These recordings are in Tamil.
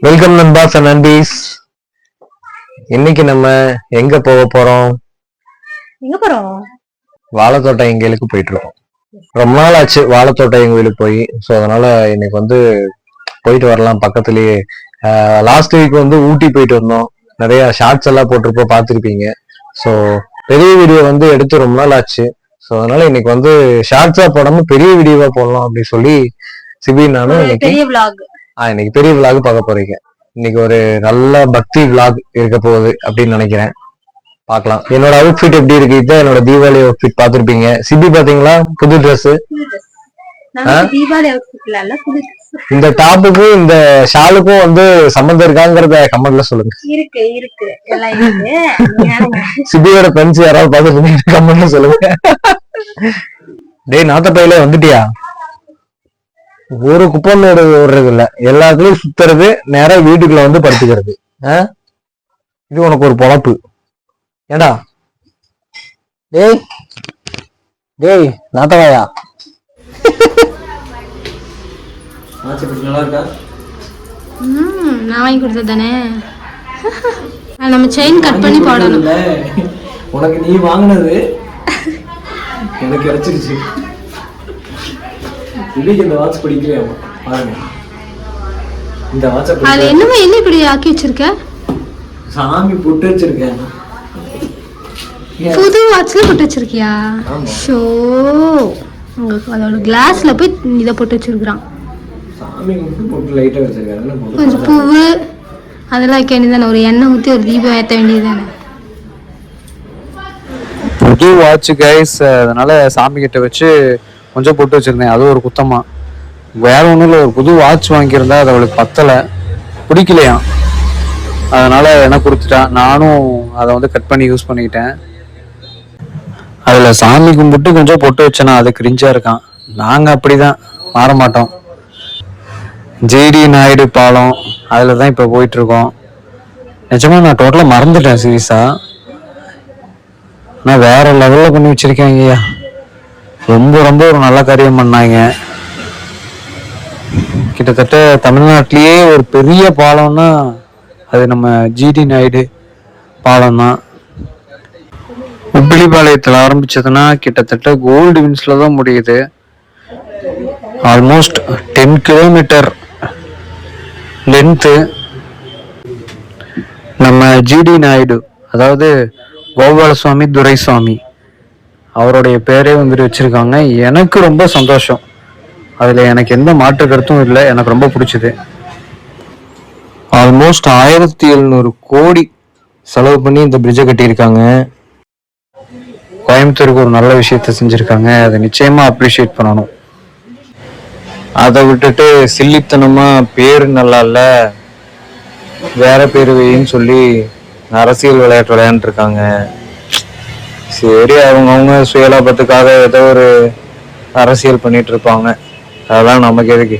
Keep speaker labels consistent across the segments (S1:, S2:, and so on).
S1: Welcome நண்பாஸ் and நண்பீஸ். இன்னைக்கு நம்ம எங்க போறோம்? வாழைத்தோட்டம் எங்களுக்கு போயிட்டு இருக்கோம். ரொம்ப நாள் ஆச்சு வாழைத்தோட்டம் எங்களுக்கு போய். ஸோ அதனால இன்னைக்கு போயிட்டு வரலாம் பக்கத்துலயே. லாஸ்ட் வீக் ஊட்டி போயிட்டு வந்தோம். நிறைய ஷார்ட்ஸ் எல்லாம் போட்டிருப்போம், பார்த்துருப்பீங்க. ஸோ பெரிய வீடியோ எடுத்து ரொம்ப நாள் ஆச்சு. ஸோ அதனால இன்னைக்கு ஷார்ட்ஸா போடாம பெரிய வீடியோவா போடலாம் அப்படின்னு சொல்லி சிபி நானும் இன்னைக்கு பெரிய விளாக் பார்க்க போறீங்க. இன்னைக்கு ஒரு நல்ல பக்தி விளாக் இருக்க போகுது அப்படின்னு நினைக்கிறேன். பார்க்கலாம். என்னோட அவுட்ஃபிட் எப்படி இருக்கு? இதான் என்னோட தீபாவளி அவுட்ஃபிட் பார்த்திருப்பீங்க. சிபி பாத்தீங்களா? புது ட்ரெஸ். இந்த டாப்புக்கும் இந்த ஷாலுக்கும் சம்பந்தம் இருக்காங்கிறத கமெண்ட்ல சொல்லுங்க. சிபியோட ஃப்ரெண்ட்ஸ் யாராவது பார்த்துட்டு கமெண்ட்ல சொல்லுங்க. டேய் நாத்த பையில வந்துட்டியா? ஒரு குப்பமேடு ஓடுறது இல்ல, எல்லாத்துலயும் சுத்துறது, நேரா வீட்டுக்குள்ள படுத்துக்கிறது. இது உனக்கு ஒரு பொழப்பு ஏண்டா? டேய் டேய் நாத்தவாயா.
S2: நான் வாங்கி கொடுத்தது தானே. நம்ம செயின் கட் பண்ணி போடணும்.
S1: உனக்கு நீ வாங்கினது எனக்கு கிடைச்சிருச்சு. இந்த வாட்ச் பிடிக்கலையா பாருங்க. இந்த வாட்ச்
S2: அது என்னமா என்ன இப்படி ஆக்கி வச்சிருக்க?
S1: சாமி போட்டு வச்சிருக்கேன்.
S2: புது வாட்ச்ல போட்டு வச்சிருக்கியா? ஷோ உங்களுக்கு அதோட கிளாஸ்ல போய் இத போட்டு வச்சிருக்கான்.
S1: சாமி போட்டு லைட்டா வச்சிருக்காங்க.
S2: கொஞ்சம் பூவு அதெல்லாம் வைக்க வேண்டியதானே. ஒரு எண்ணெய் ஊத்தி ஒரு தீபம் ஏத்த வேண்டியதானே.
S3: புது வாட்ச் கைஸ், அதனால சாமி கிட்ட வச்சு கொஞ்சம் போட்டு வச்சிருந்தேன். அது ஒரு குத்தமா. வேற ஒன்றும் இல்லை, ஒரு புது வாட்ச் வாங்கியிருந்தா அது அவளுக்கு பத்தலை, பிடிக்கலையாம். அதனால என்ன கொடுத்துட்டான். நானும் அதை கட் பண்ணி யூஸ் பண்ணிக்கிட்டேன். அதில் சாமி கும்பிட்டு கொஞ்சம் பொட்டு வச்சேனா அது கிரிஞ்சா இருக்கான். நாங்கள் அப்படிதான் மாற மாட்டோம். ஜிடி நாயுடு பாலம் அதில் தான் இப்போ போயிட்டு இருக்கோம். நிஜமா நான் டோட்டலாக மறந்துட்டேன் சீரியஸா. நான் வேற லெவலில் பண்ணி வச்சிருக்கேன் ஐயா. ரொம்ப ரொம்ப ஒரு நல்ல காரியம் பண்ணாங்க. கிட்டத்தட்ட தமிழ்நாட்டிலேயே ஒரு பெரிய பாலம்னா அது நம்ம ஜிடி நாயுடு பாலம் தான். உப்பிலிபாளையத்தில் ஆரம்பிச்சதுன்னா கிட்டத்தட்ட கோல்டு வின்ஸ்ல தான் முடியுது. Almost 10 kilometre length. நம்ம ஜிடி நாயுடு, அதாவது கோபாலசுவாமி துரைசாமி, அவருடைய பேரே வச்சிருக்காங்க. எனக்கு ரொம்ப சந்தோஷம். அதுல எனக்கு எந்த மாற்று கருத்தும் இல்லை. எனக்கு ரொம்ப பிடிச்சது. ஆல்மோஸ்ட் 1700 கோடி செலவு பண்ணி இந்த பிரிட்ஜை கட்டியிருக்காங்க. கோயம்புத்தூருக்கு ஒரு நல்ல விஷயத்த செஞ்சிருக்காங்க. அதை நிச்சயமா அப்ரிஷியேட் பண்ணணும். அதை விட்டுட்டு சில்லித்தனமா பேரு நல்லா இல்ல, வேற பேரு வைன்னு சொல்லி அரசியல் விளையாட்டு விளையாண்டு இருக்காங்க. சரி, அவங்க சுயலாபத்துக்காக ஏதோ ஒரு அரசியல் பண்ணிட்டு இருப்பாங்க. அதெல்லாம் நமக்கு எதுக்கு?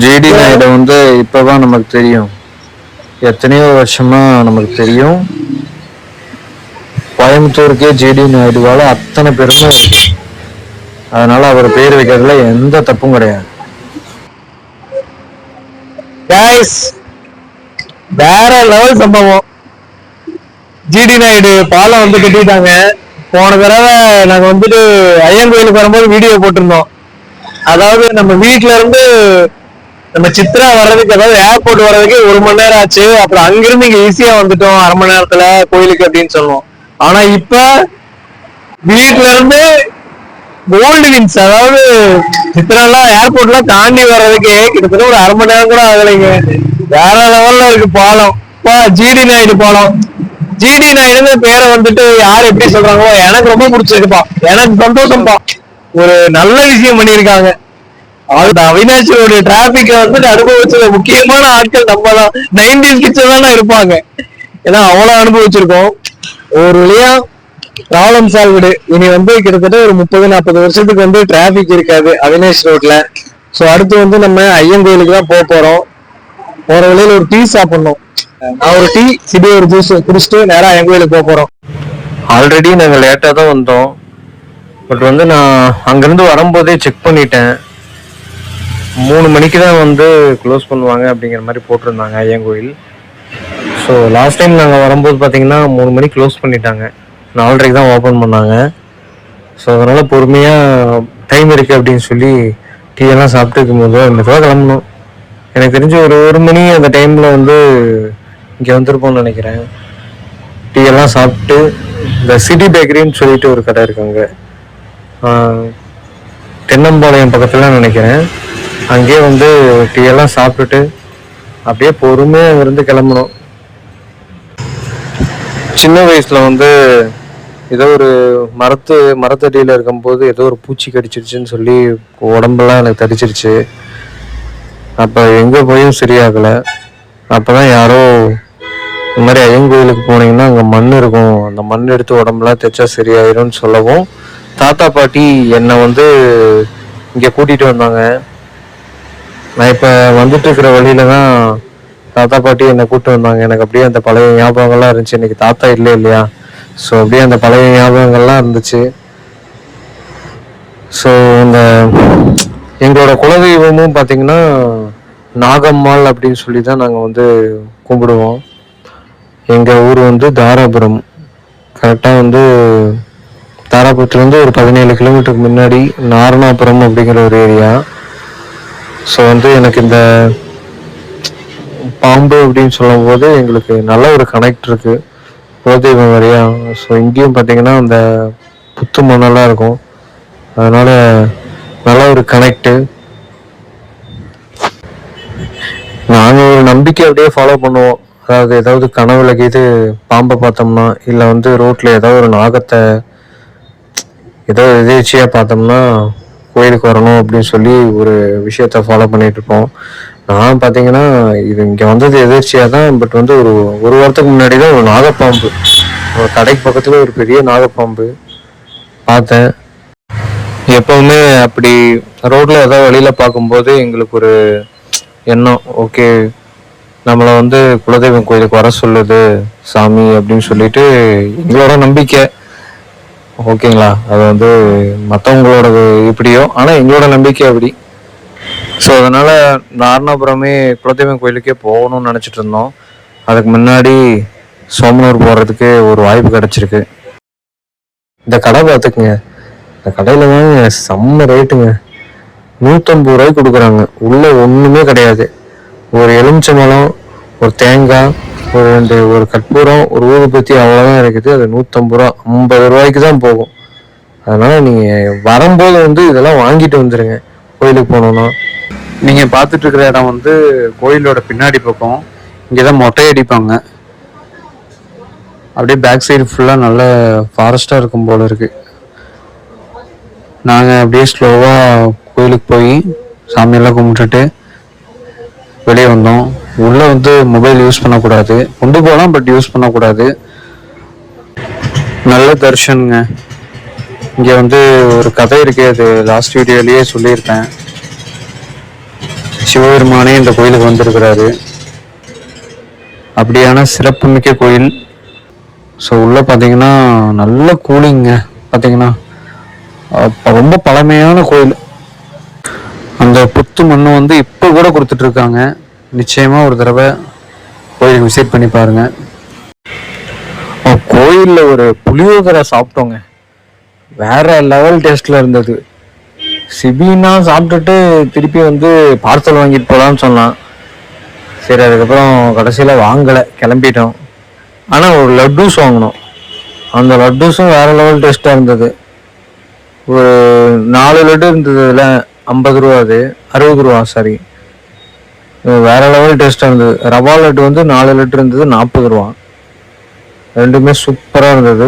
S3: ஜிடி நாயுடு இப்பதான் நமக்கு தெரியும். எத்தனையோ வருஷமா நமக்கு தெரியும். கோயம்புத்தூருக்கே ஜிடி நாயுடுவால அத்தனை பெருமை இருக்கு. அதனால அவர் பேர் வைக்கிறதுல எந்த தப்பும் கிடையாது.
S1: வேற லெவல் சம்பவம். ஜிடி நாயுடு பாலம் கட்டிட்டாங்க. போன தடவை நாங்க ஐயன் கோயிலுக்கு வரும்போது வீடியோ போட்டிருந்தோம். அதாவது நம்ம வீட்டுல இருந்து நம்ம சித்ரா வர்றதுக்கு, அதாவது ஏர்போர்ட் வர்றதுக்கு 1 மணி நேரம் ஆச்சு. அப்புறம் அங்கிருந்து இங்க ஈஸியா வந்துட்டோம் 1/2 மணி நேரத்துல கோயிலுக்கு அப்படின்னு சொன்னோம். ஆனா இப்ப வீட்டுல இருந்து கோல்டு வின்ஸ், அதாவது சித்ராலாம் ஏர்போர்ட்லாம் தாண்டி வர்றதுக்கு கிட்டத்தட்ட ஒரு 1/2 மணி நேரம் கூட ஆகலைங்க. வேற லெவல்ல இருக்கு பாலம். ஜிடி நாயுடு பாலம். ஜிடி நாயுடு பேரை யார் எப்படி சொல்றாங்களோ எனக்கு ரொம்ப பிடிச்சிருக்குப்பா. எனக்கு சந்தோஷம்ப்பா. ஒரு நல்ல விஷயம் பண்ணிருக்காங்க. அவினாஷியோட டிராபிக் அனுபவிச்சது முக்கியமான ஆட்கள் நம்ம தான். 90s கிட்ஸ் தானே இருப்பாங்க. ஏன்னா அவ்வளவு அனுபவிச்சிருக்கோம். ஒரு வழியா ப்ராப்ளம் சால்வ்டு. இனி கிட்டத்தட்ட ஒரு 30-40 வருஷத்துக்கு டிராபிக் இருக்காது அவினாஷ் ரோட்ல. சோ அடுத்து நம்ம ஐயன் கோயிலுக்கு தான் போறோம். போற வழியில ஒரு டீ சாப்பிடணும். நான் ஒரு டீ, சிபி ஒரு ஜூஸ் குடிச்சிட்டு நேரா எங்க கோயிலுக்கு போறோம்.
S3: ஆல்ரெடி நாங்க லேட்டா தான் வந்தோம். பட் நான் அங்கிருந்து வரும்போதே செக் பண்ணிட்டேன். 3 மணிக்கு தான் வந்து க்ளோஸ் பண்ணுவாங்க அப்படிங்கிற மாதிரி போட்டிருந்தாங்க ஐயங்கோயில். ஸோ லாஸ்ட் டைம் நாங்கள் வரும்போது பார்த்தீங்கன்னா 3 மணிக்கு க்ளோஸ் பண்ணிட்டாங்க, 4:30 தான் ஓப்பன் பண்ணாங்க. ஸோ அதனால் பொறுமையாக டைம் இருக்குது அப்படின்னு சொல்லி டீ எல்லாம் சாப்பிட்டு இருக்கும்போது மெதுவாக கிளம்பணும். எனக்கு தெரிஞ்ச ஒரு 1 மணி அந்த டைமில் வந்து இங்கே வந்திருப்போம்னு நினைக்கிறேன். டீ எல்லாம் சாப்பிட்டு இந்த சிட்டி பேக்கரின்னு சொல்லிட்டு ஒரு கடை இருக்காங்க, தென்னம்பாளையம் பக்கத்தில் நினைக்கிறேன். அங்கேயே வந்து டீ எல்லாம் சாப்பிட்டுட்டு அப்படியே பொறுமையாக அங்கேருந்து கிளம்பணும். சின்ன வயசில் வந்து ஏதோ ஒரு மரத்தடியில் இருக்கும்போது ஏதோ ஒரு பூச்சி கடிச்சிருச்சுன்னு சொல்லி உடம்பெல்லாம் எனக்கு தடிச்சிருச்சு. அப்போ எங்கே போயும் சரியாகலை. அப்போ தான் யாரோ இந்த மாதிரி ஐயங்கோயிலுக்கு போனீங்கன்னா அங்கே மண் இருக்கும், அந்த மண் எடுத்து உடம்புலாம் தைச்சா சரியாயிரும்னு சொல்லவும் தாத்தா பாட்டி என்னை வந்து இங்கே கூட்டிகிட்டு வந்தாங்க. நான் இப்போ வந்துட்டு இருக்கிற வழியில தான் தாத்தா பாட்டி என்னை கூப்பிட்டு வந்தாங்க. எனக்கு அப்படியே அந்த பழைய ஞாபகங்கள்லாம் இருந்துச்சு. இன்னைக்கு தாத்தா இல்லையா, ஸோ அப்படியே அந்த பழைய ஞாபகங்கள்லாம் இருந்துச்சு. ஸோ இந்த எங்களோட குலதெய்வமும் பார்த்தீங்கன்னா நாகம்மாள் அப்படின்னு சொல்லி தான் நாங்கள் வந்து கும்பிடுவோம். எங்கள் ஊர் வந்து தாராபுரம், கரெக்டாக வந்து தாராபுரத்துலேருந்து ஒரு 17 கிலோமீட்டருக்கு முன்னாடி நாரணாபுரம் அப்படிங்கிற ஒரு ஏரியா. ஸோ வந்து எனக்கு இந்த பாம்பு அப்படின்னு சொல்லும் போது எங்களுக்கு நல்ல ஒரு கனெக்ட் இருக்கு குலதெய்வம் வரையா. ஸோ இங்கேயும் பார்த்தீங்கன்னா அந்த புத்து மண்ணெல்லாம் இருக்கும், அதனால நல்ல ஒரு கனெக்டு. நாங்கள் ஒரு நம்பிக்கை அப்படியே ஃபாலோ பண்ணுவோம். அதாவது ஏதாவது கனவுல கீது பாம்பை பார்த்தோம்னா, இல்லை வந்து ரோட்டில் ஏதாவது ஒரு நாகத்தை ஏதோ எதேச்சியாக பார்த்தோம்னா கோயிலுக்கு வரணும் அப்படின்னு சொல்லி ஒரு விஷயத்த ஃபாலோ பண்ணிட்டு இருப்போம். நான் பார்த்தீங்கன்னா இது இங்கே வந்தது எதேர்ச்சியாக தான். பட் வந்து ஒரு வாரத்துக்கு முன்னாடி தான் ஒரு நாகப்பாம்பு, ஒரு கடைக்கு பக்கத்தில் ஒரு பெரிய நாகப்பாம்பு பார்த்தேன். எப்பவுமே அப்படி ரோட்ல ஏதாவது வழியில் பார்க்கும்போது எங்களுக்கு ஒரு எண்ணம், ஓகே நம்மளை வந்து குலதெய்வம் கோயிலுக்கு வர சொல்லுது சாமி அப்படின்னு சொல்லிட்டு எங்களோட நம்பிக்கை. ஓகேங்களா, அது வந்து மற்றவங்களோட இப்படியோ, ஆனால் எங்களோட நம்பிக்கை அப்படி. ஸோ அதனால நாரணாபுரமே குலதெய்வம் கோயிலுக்கே போகணும்னு நினச்சிட்டு இருந்தோம். அதுக்கு முன்னாடி சோமனூர் போகிறதுக்கு ஒரு வாய்ப்பு கிடச்சிருக்கு. இந்த கடை பார்த்துக்குங்க, இந்த கடையில் தாங்க செம்ம ரேட்டுங்க. 150 ரூபாய்க்கு கொடுக்குறாங்க. உள்ளே ஒன்றுமே கிடையாது. ஒரு எலுமிச்சம்பழம், ஒரு தேங்காய், ஒரு கற்பூரம், ஒரு ஊதுபத்தி, அவ்வளோதான் இருக்குது. அது 150 ரூபா, 50 ரூபாய்க்கு தான் போகும். அதனால் நீங்கள் வரும்போது வந்து இதெல்லாம் வாங்கிட்டு வந்துடுங்க கோயிலுக்கு போகணுன்னா. நீங்கள் பார்த்துட்டு இருக்கிற இடம் வந்து கோயிலோட பின்னாடி பக்கம். இங்கே தான் மொட்டை அடிப்பாங்க. அப்படியே பேக் சைடு ஃபுல்லாக நல்ல ஃபாரஸ்ட்டாக இருக்கும் போல இருக்குது. நாங்கள் அப்படியே ஸ்லோவாக கோயிலுக்கு போய் சாமியெல்லாம் கும்பிட்டுட்டு வெளியே வந்தோம். உள்ளே வந்து மொபைல் யூஸ் பண்ணக்கூடாது, கொண்டு போகலாம் பட் யூஸ் பண்ணக்கூடாது. நல்ல தர்ஷனுங்க. இங்கே வந்து ஒரு கதை இருக்குது, அது லாஸ்ட் வீடியோலேயே சொல்லியிருப்பேன். சிவபெருமானே இந்த கோயிலுக்கு வந்திருக்கிறாரு. அப்படியான சிறப்புமிக்க கோயில். ஸோ உள்ளே பார்த்தீங்கன்னா நல்ல கூலிங்க. பார்த்தீங்கன்னா ரொம்ப பழமையான கோயில். அந்த புத்து மண்ணு வந்து இப்போ கூட கொடுத்துட்டு இருக்காங்க. நிச்சயமாக ஒரு தடவை கோயிலுக்கு விசிட் பண்ணி பாருங்க. கோயிலில் ஒரு புளியோதரை சாப்பிட்டோங்க, வேற லெவல் டேஸ்ட்ல இருந்தது. சிபினா சாப்பிட்டுட்டு திருப்பி வந்து பார்சல் வாங்கிட்டு போகலான்னு சொன்னான். சரி, அதுக்கப்புறம் கடைசியில் வாங்கலை, கிளம்பிட்டோம். ஆனால் ஒரு லட்டூஸ் வாங்கினோம். அந்த லட்டூஸும் வேற லெவல் டேஸ்ட்டாக இருந்தது. ஒரு 4 லட்டு இருந்தது, அதில் 50 ரூபா, அது 60 ரூபா, சாரி. வேற லெவல் டேஸ்ட்டாக இருந்தது. ரவா லட்டு வந்து 4 லட்டு இருந்தது, 40 ரூபா. ரெண்டுமே சூப்பராக இருந்தது.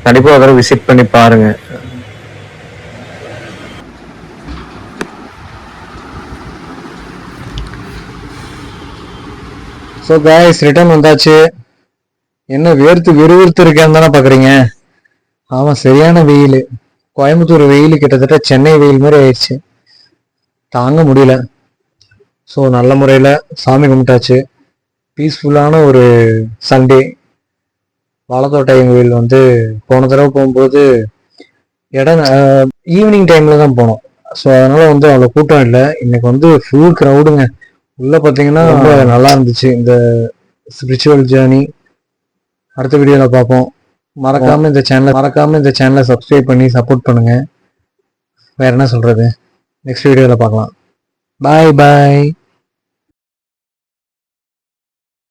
S3: கண்டிப்பாக அதோட விசிட் பண்ணி பாருங்க. ஸோ கைஸ், ரிட்டர்ன் வந்தாச்சு. என்ன விறுவிறுத்து இருக்கேன்னு தானே பார்க்குறீங்க? ஆமாம், சரியான வெயில். கோயம்புத்தூர் வெயில் கிட்டத்தட்ட சென்னை வெயில் மாதிரி ஆயிடுச்சு, தாங்க முடியல. ஸோ நல்ல முறையில் சாமி கும்பிட்டாச்சு. பீஸ்ஃபுல்லான ஒரு சண்டே. வாழத்தோட்டம் கோயில் வந்து போன தடவை போகும்போது இடம் ஈவினிங் டைமில் தான் போனோம்.
S1: ஸோ அதனால வந்து அவ்வளோ கூட்டம் இல்லை. இன்னைக்கு வந்து ஃபுல் க்ரௌடுங்க. உள்ள பார்த்தீங்கன்னா ரொம்ப நல்லா இருந்துச்சு இந்த ஸ்பிரிச்சுவல் ஜேர்னி. அடுத்த வீடியோவில் பார்ப்போம். மறக்காம இந்த சேனலை சப்ஸ்கிரைப் பண்ணி சப்போர்ட் பண்ணுங்க. வேற என்ன சொல்றது, நெக்ஸ்ட் வீடியோவில் பார்க்கலாம். பாய் பாய்.